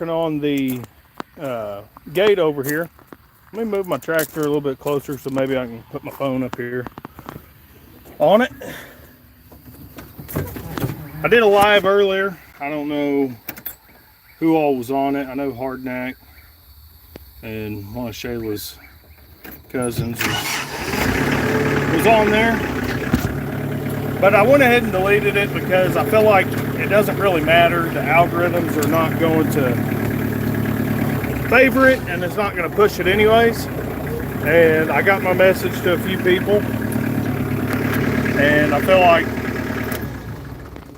on the gate over here. Let me move my tractor a little bit closer so maybe I can put my phone up here on it. I did a live earlier. I don't know who all was on it. I know Hardneck and one of Shayla's cousins was on there. But I went ahead and deleted it because I feel like it doesn't really matter. The algorithms are not going to favor it, and it's not going to push it anyways. And I got my message to a few people, and I feel like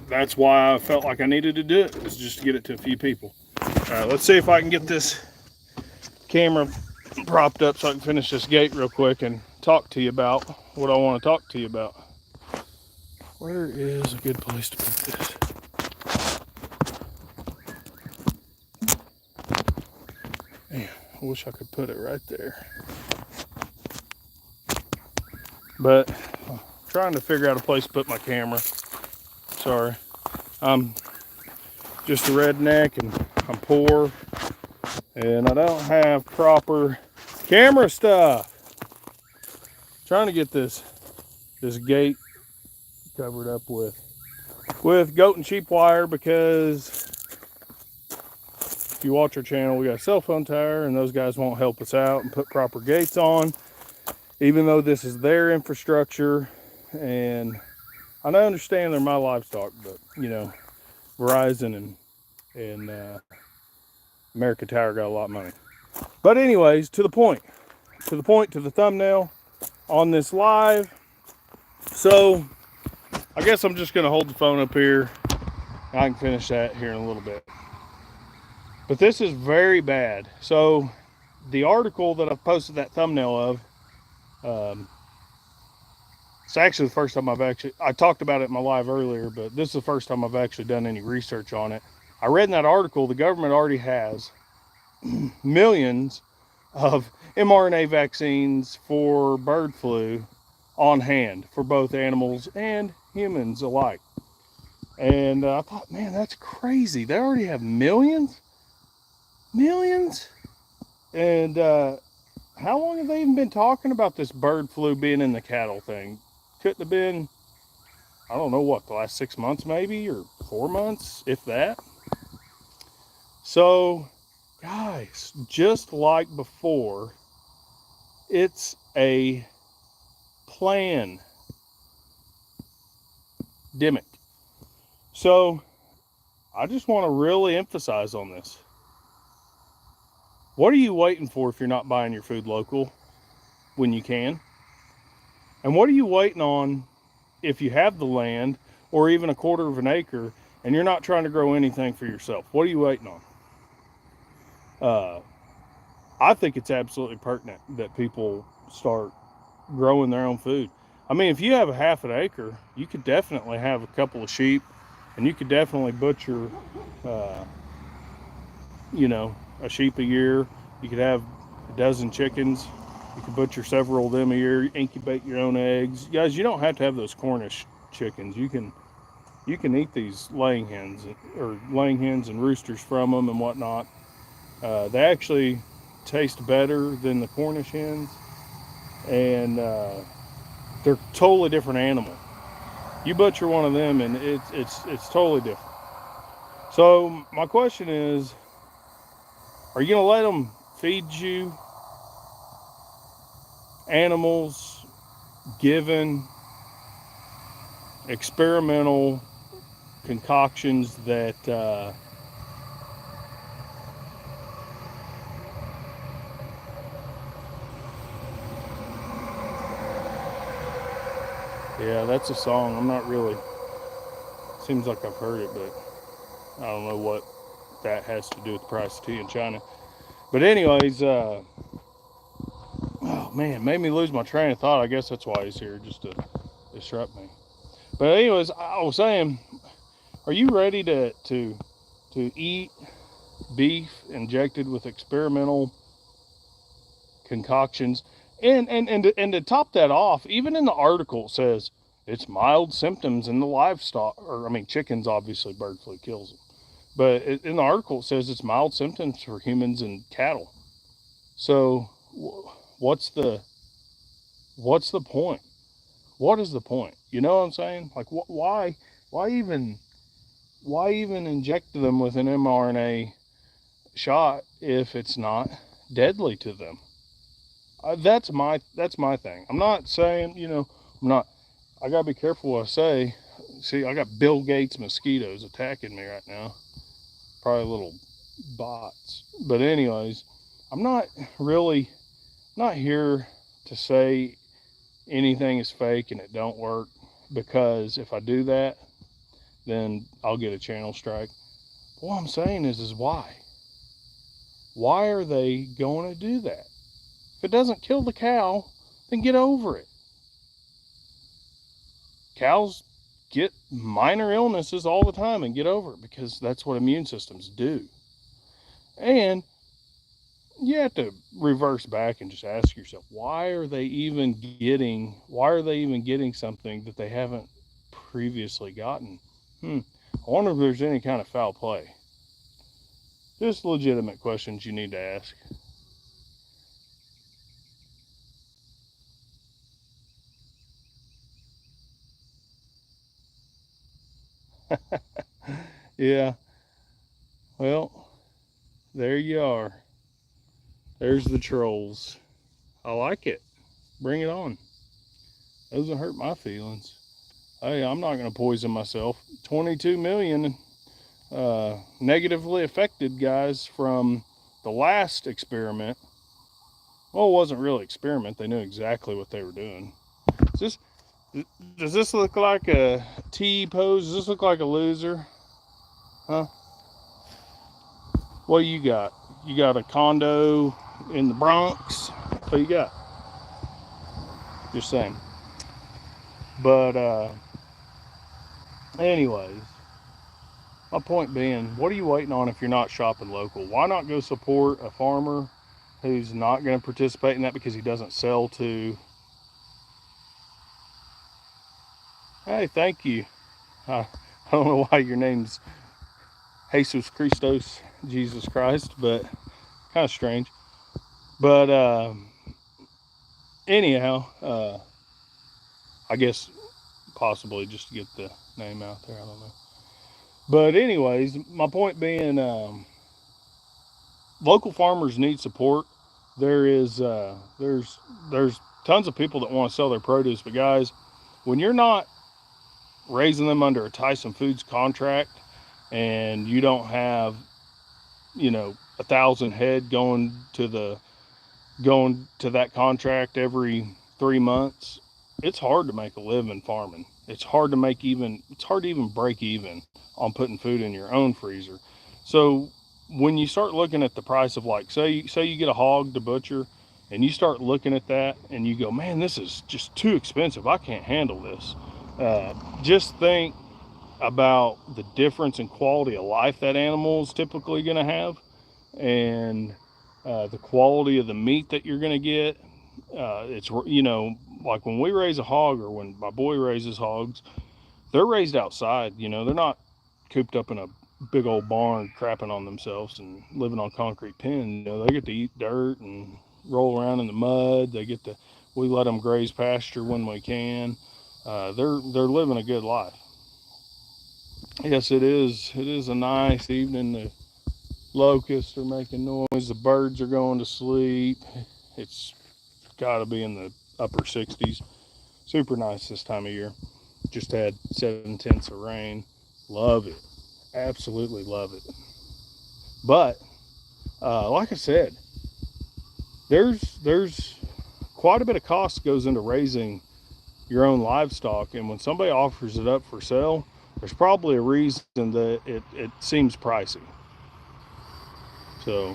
that's why I felt like I needed to do it, was just to get it to a few people. All right, let's see if I can get this camera propped up so I can finish this gate real quick and talk to you about what I want to talk to you about. Where is a good place to put this? Man, I wish I could put it right there. But I'm trying to figure out a place to put my camera. Sorry. I'm just a redneck and I'm poor. And I don't have proper camera stuff. I'm trying to get this gate covered up with goat and sheep wire, because if you watch our channel, we got a cell phone tower and those guys won't help us out and put proper gates on, even though this is their infrastructure. And I understand they're my livestock, but you know, Verizon and America Tower got a lot of money. But anyways, to the point, to the thumbnail on this live. So I guess I'm just going to hold the phone up here. I can finish that here in a little bit. But this is very bad. So the article that I've posted that thumbnail of, it's actually the first time I talked about it in my live earlier, but this is the first time I've actually done any research on it. I read in that article, the government already has millions of mRNA vaccines for bird flu on hand for both animals and humans alike. And I thought, man, that's crazy. They already have millions. And how long have they even been talking about this bird flu being in the cattle thing? Couldn't have been, I don't know what, the last 6 months maybe, or 4 months, if that. So guys, just like before, it's a pandemic. So I just want to really emphasize on this. What are you waiting for if you're not buying your food local when you can? And what are you waiting on if you have the land or even a quarter of an acre and you're not trying to grow anything for yourself? What are you waiting on? I think it's absolutely pertinent that people start growing their own food. I mean, if you have a half an acre, you could definitely have a couple of sheep, and you could definitely butcher, you know, a sheep a year. You could have a dozen chickens. You could butcher several of them a year, incubate your own eggs. Guys, you don't have to have those Cornish chickens. You can eat these laying hens and roosters from them and whatnot. They actually taste better than the Cornish hens, and they're totally different animal. You butcher one of them and it's totally different. So my question is, are you gonna let them feed you animals given experimental concoctions that yeah, that's a song. I'm not really, seems like I've heard it, but I don't know what that has to do with the price of tea in China. But anyways, oh man, made me lose my train of thought. I guess that's why he's here, just to disrupt me. But anyways, I was saying, are you ready to eat beef injected with experimental concoctions? And to top that off, even in the article it says it's mild symptoms in the livestock, or I mean chickens, obviously bird flu kills them. But in the article it says it's mild symptoms for humans and cattle. So what's the point? What is the point? You know what I'm saying? Like, why even inject them with an mRNA shot if it's not deadly to them? That's my thing. I'm not saying, I'm not. I gotta be careful what I say. See, I got Bill Gates mosquitoes attacking me right now. Probably little bots. But anyways, I'm not really not here to say anything is fake and it don't work, because if I do that, then I'll get a channel strike. But what I'm saying is why? Why are they going to do that? If it doesn't kill the cow, then get over it. Cows get minor illnesses all the time and get over it, because that's what immune systems do. And you have to reverse back and just ask yourself, why are they even getting something that they haven't previously gotten? I wonder if there's any kind of foul play. Just legitimate questions you need to ask. Yeah, well, there you are. There's the trolls. I like it. Bring it on. Doesn't hurt my feelings. Hey, I'm not going to poison myself. 22 million negatively affected guys from the last experiment. Well, it wasn't really an experiment. They knew exactly what they were doing. Is this, does this look like a T pose? Does this look like a loser? Huh? What do you got? You got a condo in the Bronx? What you got? Just saying. But anyways, my point being, what are you waiting on if you're not shopping local? Why not go support a farmer who's not going to participate in that because he doesn't sell to? Hey, thank you. I don't know why your name's Jesus Christos, Jesus Christ, but kind of strange. But anyhow, I guess possibly just to get the name out there. I don't know. But anyways, my point being, local farmers need support. There's tons of people that want to sell their produce, but guys, when you're not raising them under a Tyson Foods contract and you don't have 1,000 head going to that contract every 3 months, it's hard to make a living farming. It's hard to even break even on putting food in your own freezer. So when you start looking at the price of, like, say you get a hog to butcher and you start looking at that and you go, man, this is just too expensive. I can't handle this. Just think about the difference in quality of life that animal is typically going to have, and the quality of the meat that you're going to get. It's like when we raise a hog, or when my boy raises hogs, they're raised outside. They're not cooped up in a big old barn crapping on themselves and living on concrete pens. They get to eat dirt and roll around in the mud. We let them graze pasture when we can. They're living a good life. Yes, it is. It is a nice evening. The locusts are making noise. The birds are going to sleep. It's got to be in the upper 60s. Super nice this time of year. Just had 7/10 of rain. Love it. Absolutely love it. But like I said, there's quite a bit of cost goes into raising your own livestock, and when somebody offers it up for sale, there's probably a reason that it seems pricey. So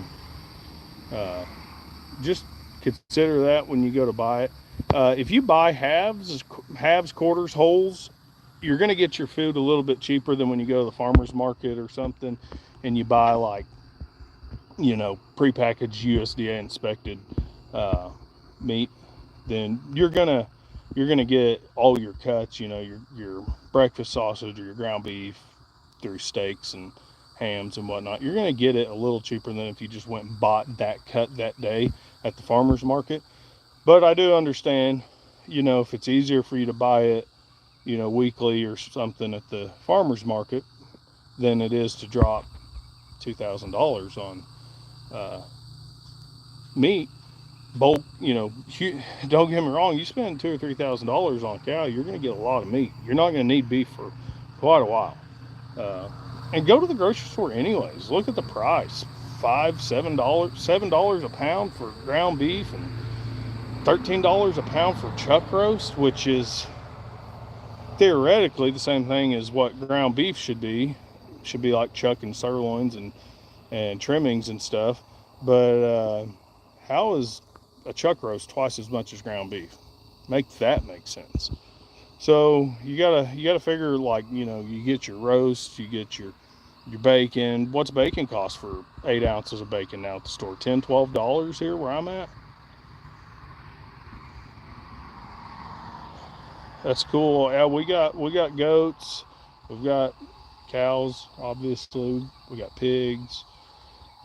just consider that when you go to buy it. If you buy halves, quarters, wholes, you're going to get your food a little bit cheaper than when you go to the farmer's market or something and you buy, like, prepackaged USDA inspected meat. Then you're gonna get all your cuts, your breakfast sausage or your ground beef through steaks and hams and whatnot, you're going to get it a little cheaper than if you just went and bought that cut that day at the farmer's market. But I do understand, if it's easier for you to buy it, weekly or something at the farmer's market than it is to drop $2,000 on meat. Bulk, don't get me wrong, you spend $2,000 or $3,000 on a cow, you're going to get a lot of meat. You're not going to need beef for quite a while. And go to the grocery store anyways. Look at the price. $7 a pound for ground beef, and $13 a pound for chuck roast, which is theoretically the same thing as what ground beef should be. Should be like chuck and sirloins and trimmings and stuff. But how is a chuck roast twice as much as ground beef? Make that make sense. So you gotta figure, like, you get your roast, you get your bacon. What's bacon cost for 8 ounces of bacon now at the store? $10-12 here where I'm at. That's cool. Yeah, we got goats, we've got cows, obviously, we got pigs,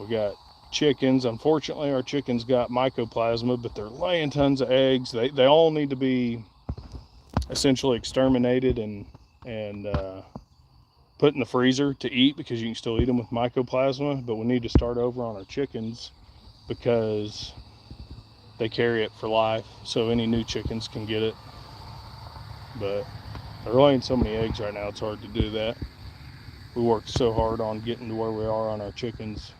we got chickens. Unfortunately, our chickens got mycoplasma, but they're laying tons of eggs. They all need to be essentially exterminated and put in the freezer to eat, because you can still eat them with mycoplasma. But we need to start over on our chickens because they carry it for life, so any new chickens can get it. But they're laying so many eggs right now, it's hard to do that. We worked so hard on getting to where we are on our chickens.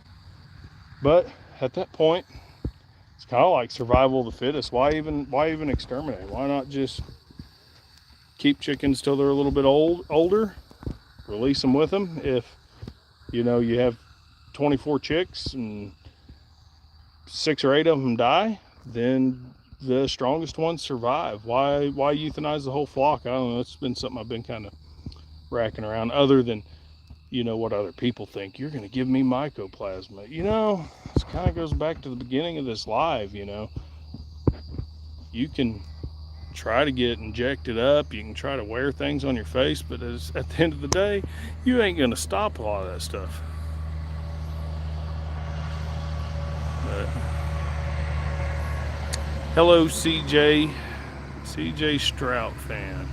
But at that point, it's kind of like survival of the fittest. Why even exterminate? Why not just keep chickens till they're a little bit older, release them with them? If you have 24 chicks and 6 or 8 of them die, then the strongest ones survive. Why euthanize the whole flock? I don't know. It's been something I've been kind of racking around, other than what other people think. You're going to give me mycoplasma. This kind of goes back to the beginning of this live. You can try to get injected up, you can try to wear things on your face, but at the end of the day, you ain't going to stop a lot of that stuff. But hello, CJ Stroud fan.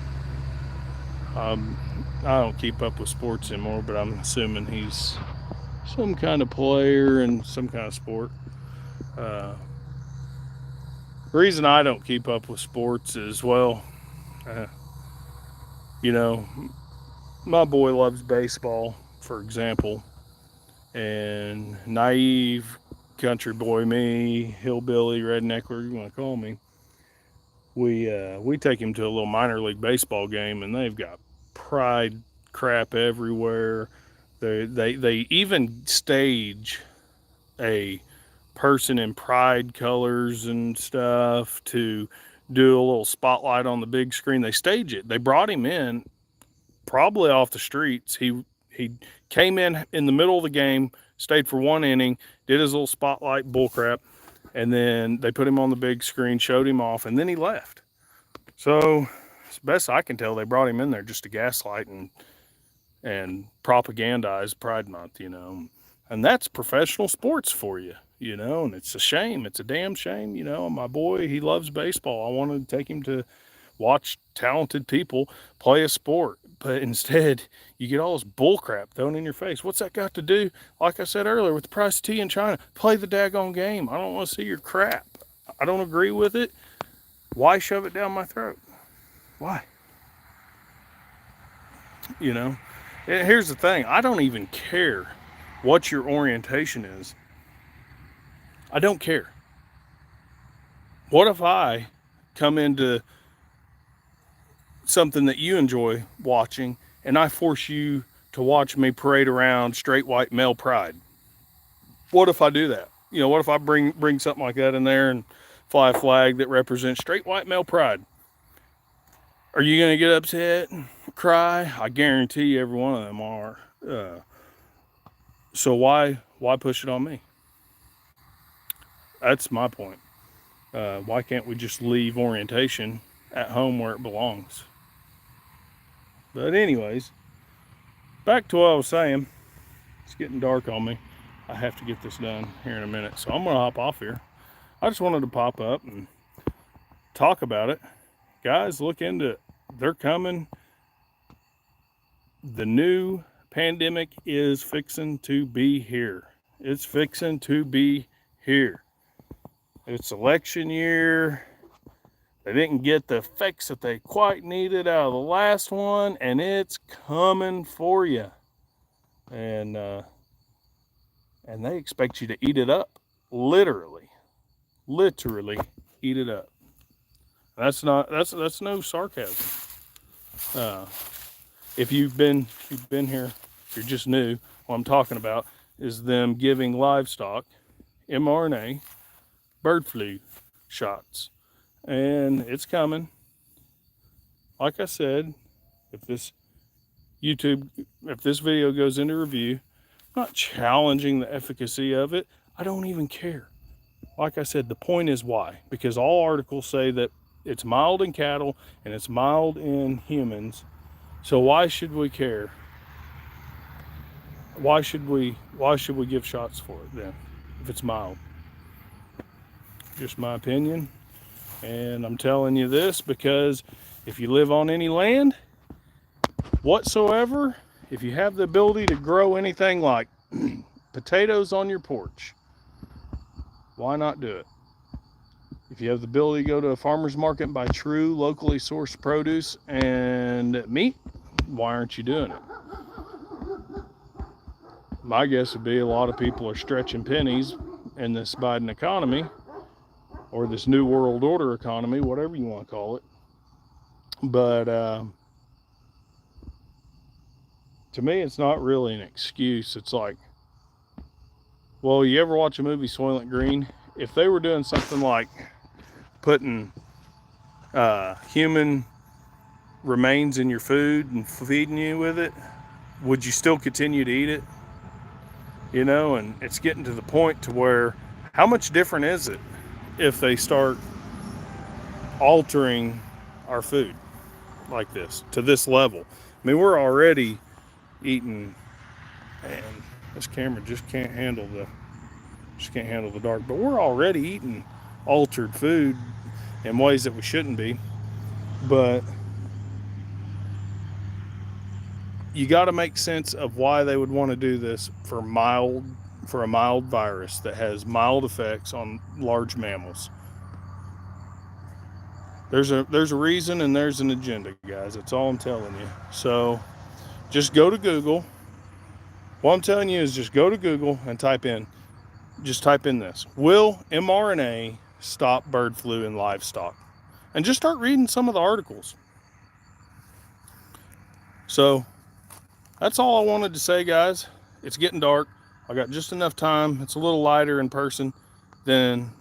I don't keep up with sports anymore, but I'm assuming he's some kind of player in some kind of sport. The reason I don't keep up with sports is, well, my boy loves baseball, for example, and naive country boy me, hillbilly, redneck, whatever you want to call me, we take him to a little minor league baseball game, and they've got pride crap everywhere. They even stage a person in pride colors and stuff to do a little spotlight on the big screen. They stage it. They brought him in probably off the streets. He came in the middle of the game, stayed for 1 inning, did his little spotlight bullcrap, and then they put him on the big screen, showed him off, and then he left. So, as best I can tell, they brought him in there just to gaslight and propagandize Pride Month, And that's professional sports for you, and it's a shame. It's a damn shame. My boy, he loves baseball. I wanted to take him to watch talented people play a sport, but instead you get all this bullcrap thrown in your face. What's that got to do, like I said earlier, with the price of tea in China? Play the daggone game. I don't want to see your crap. I don't agree with it. Why shove it down my throat? Why? Here's the thing. I don't even care what your orientation is. I don't care. What if I come into something that you enjoy watching and I force you to watch me parade around straight white male pride? What if I do that? What if I bring something like that in there and fly a flag that represents straight white male pride? Are you going to get upset and cry? I guarantee you every one of them are. So why push it on me? That's my point. Why can't we just leave orientation at home where it belongs? But anyways, back to what I was saying. It's getting dark on me. I have to get this done here in a minute, so I'm gonna hop off here. I just wanted to pop up and talk about it. Guys, look into it. They're coming. The new pandemic is fixing to be here. It's fixing to be here. It's election year. They didn't get the fix that they quite needed out of the last one, and it's coming for you. And they expect you to eat it up. Literally eat it up. That's no sarcasm. If you've been here, if you're just new, what I'm talking about is them giving livestock mRNA bird flu shots. And it's coming. Like I said, if this video goes into review, I'm not challenging the efficacy of it. I don't even care. Like I said, the point is why. Because all articles say that it's mild in cattle and it's mild in humans. So why should we care? Why should we give shots for it then if it's mild? Just my opinion. And I'm telling you this because if you live on any land whatsoever, if you have the ability to grow anything like potatoes on your porch, why not do it? If you have the ability to go to a farmer's market and buy true locally sourced produce and meat, why aren't you doing it? My guess would be a lot of people are stretching pennies in this Biden economy, or this new world order economy, whatever you want to call it. But to me, it's not really an excuse. It's like, well, you ever watch a movie Soylent Green? If they were doing something like putting human remains in your food and feeding you with it, would you still continue to eat it? You know, and it's getting to the point to where, how much different is it if they start altering our food like this to this level? I mean, we're already eating, and this camera just can't handle the dark, but we're already eating altered food in ways that we shouldn't be. But you got to make sense of why they would want to do this for a mild virus that has mild effects on large mammals. There's a reason and there's an agenda, guys. That's all I'm telling you. So just go to Google. What I'm telling you is just go to Google and type in this: will mRNA stop bird flu in livestock? And just start reading some of the articles. So that's all I wanted to say, guys. It's getting dark. I got just enough time. It's a little lighter in person than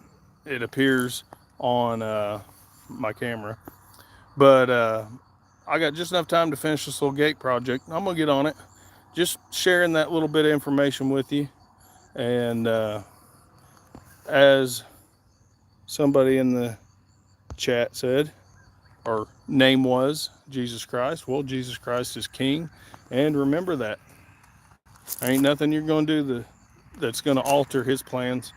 it appears on my camera. But I got just enough time to finish this little gate project. I'm going to get on it. Just sharing that little bit of information with you. And as somebody in the chat said, or name was Jesus Christ. Well, Jesus Christ is King. And remember that. Ain't nothing you're going to do that's going to alter his plans.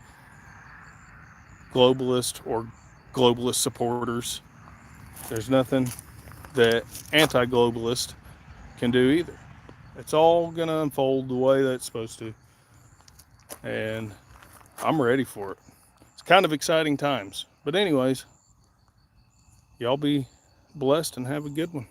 Globalist or globalist supporters. There's nothing that anti-globalist can do either. It's all going to unfold the way that it's supposed to. And I'm ready for it. It's kind of exciting times. But anyways, y'all be blessed and have a good one.